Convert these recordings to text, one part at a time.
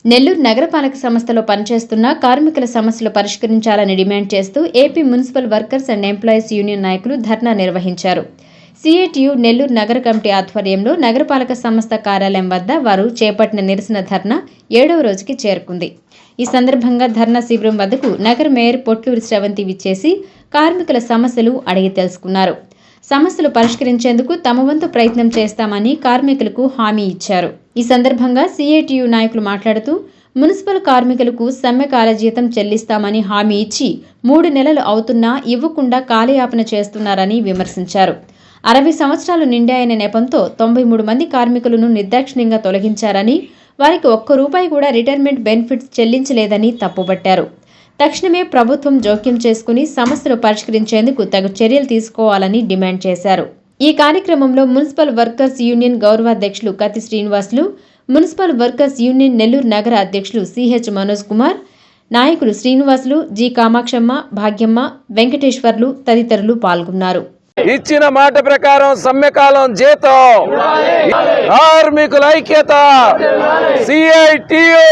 నెల్లూరు నగరపాలక సంస్థలో పనిచేస్తున్న కార్మికుల సమస్యలు పరిష్కరించాలని డిమాండ్ చేస్తూ AP municipal workers and employees union నాయకులు ధర్నా నిర్వహించారు. సిఐటియు నెల్లూరు నగర కమిటీ ఆధ్వర్యంలో నగరపాలక సంస్థ కార్యాలయం వద్ద వారు చేపట్టిన నిరసన ధర్నా 7వ రోజుకి చేరుకుంది. ఈ సందర్భంగా ధర్నా శిబిరం వద్దకు నగర మేయర్ పొట్లూరి శ్రవంతి విచ్చేసి కార్మికుల సమస్యలు అడిగి తెలుసుకున్నారు. సమస్యలు పరిష్కరించేందుకు తమ వంతు ప్రయత్నం చేస్తామని కార్మికులకు హామీ ఇచ్చారు. ఈ సందర్భంగా సిఐటియు నాయకులు మాట్లాడుతూ మున్సిపల్ కార్మికులకు సమ్మెకాల జీతం చెల్లిస్తామని హామీ ఇచ్చి 3 నెలలు అవుతున్నా ఇవ్వకుండా కాలయాపన చేస్తున్నారని విమర్శించారు. 60 సంవత్సరాలు నిండాయనే నెపంతో 93 మంది కార్మికులను నిర్దాక్షిణ్యంగా తొలగించారని, వారికి ₹1 కూడా రిటైర్మెంట్ బెనిఫిట్స్ చెల్లించలేదని తప్పుపట్టారు. తక్షణమే ప్రభుత్వం జోక్యం చేసుకుని సమస్యలు పరిష్కరించేందుకు తగు చర్యలు తీసుకోవాలని డిమాండ్ చేశారు. ఈ కార్యక్రమంలో మున్సిపల్ వర్కర్స్ యూనియన్ గౌరవాధ్యక్షులు కత్తి Srinivasulu, municipal workers union Nellore నగర అధ్యక్షులు సిహెచ్ మనోజ్ కుమార్, నాయకులు శ్రీనివాసులు, జి కామాక్షమ్మ, భాగ్యమ్మ, వెంకటేశ్వర్లు తదితరులు పాల్గొన్నారు. ఇచ్చిన మాట ప్రకారం సమ్మెకాలం జీతం, కార్మికుల ఐక్యత, సిఐటియు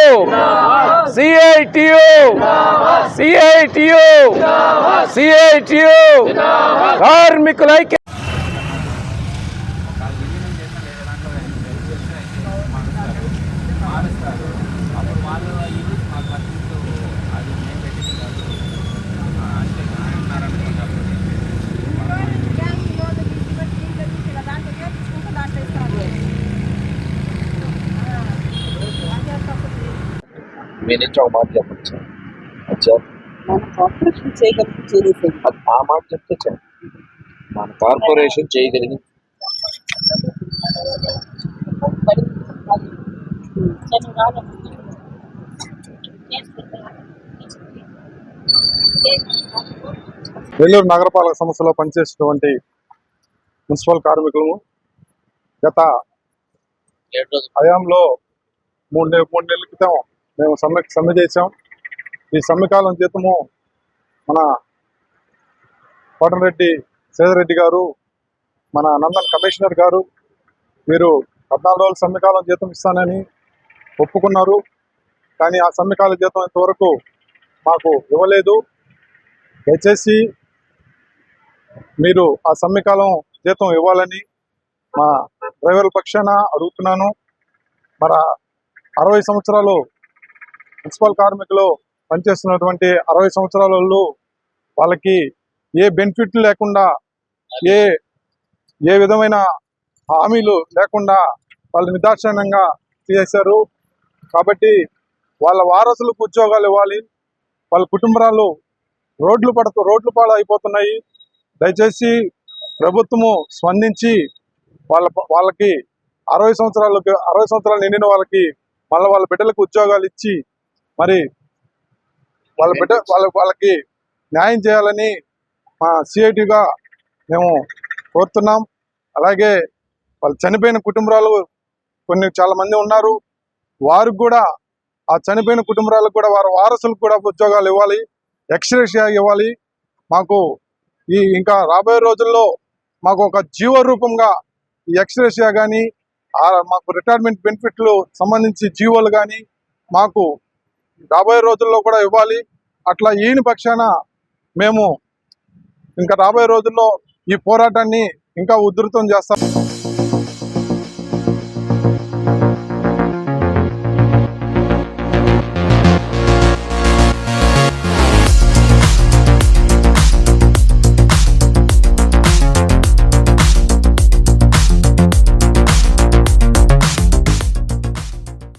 కార్మికుల ఐక్యత. మీ నుంచి ఒక మాట చెప్పచ్చు. మన కార్పొరేషన్ చేయగలిగి ఆ మాట చెప్తే చాలు. మన కార్పొరేషన్ చేయగలిగి నెల్లూరు నగరపాలక సంస్థలో పనిచేసేటువంటి మున్సిపల్ కార్మికులను గత హయాంలో 3 నెలల క్రితం మేము సమ్మె చేశాం. ఈ సమ్మెకాలం జీతము మన కోటరెడ్డి సేదరెడ్డి గారు, మన నందన్ కమిషనర్ గారు వీరు 14 రోజులు సమ్మెకాలం జీతం ఇస్తానని ఒప్పుకున్నారు. కానీ ఆ సమ్మెకాల జీతం ఇంతవరకు మాకు ఇవ్వలేదు. దయచేసి మీరు ఆ సమ్మెకాలం జీతం ఇవ్వాలని మా డ్రైవర్ల పక్షాన అడుగుతున్నాను. మన 60 సంవత్సరాలు మున్సిపల్ కార్మికులు పనిచేస్తున్నటువంటి 60 సంవత్సరాల వాళ్ళు వాళ్ళకి ఏ బెనిఫిట్లు లేకుండా, ఏ విధమైన హామీలు లేకుండా వాళ్ళు నిర్దాక్షిణ్యంగా చేశారు. కాబట్టి వాళ్ళ వారసులకు ఉద్యోగాలు ఇవ్వాలి. వాళ్ళ కుటుంబాలు రోడ్లు పాలు అయిపోతున్నాయి. దయచేసి ప్రభుత్వము స్పందించి వాళ్ళకి 60 సంవత్సరాలు నిండిన వాళ్ళకి మళ్ళీ వాళ్ళ బిడ్డలకు ఉద్యోగాలు ఇచ్చి మరి వాళ్ళకి న్యాయం చేయాలని మా సిఐటిగా మేము కోరుతున్నాం. అలాగే వాళ్ళు చనిపోయిన కుటుంబాలు చాలా మంది ఉన్నారు. వారికి కూడా ఆ చనిపోయిన కుటుంబాలకు కూడా వారి వారసులకు కూడా ఉద్యోగాలు ఇవ్వాలి, ఎక్స్‌గ్రేషియా ఇవ్వాలి. మాకు ఇంకా రాబోయే రోజుల్లో మాకు ఒక జీవ రూపంగా ఈ ఎక్స్‌గ్రేషియా కానీ, మాకు రిటైర్మెంట్ బెనిఫిట్లు సంబంధించి జీవోలు కానీ మాకు రాబోయే రోజుల్లో కూడా ఇవ్వాలి. అట్లా ఈయన పక్షాన మేము ఇంకా రాబోయే రోజుల్లో ఈ పోరాటాన్ని ఇంకా ఉధృతం చేస్తాం.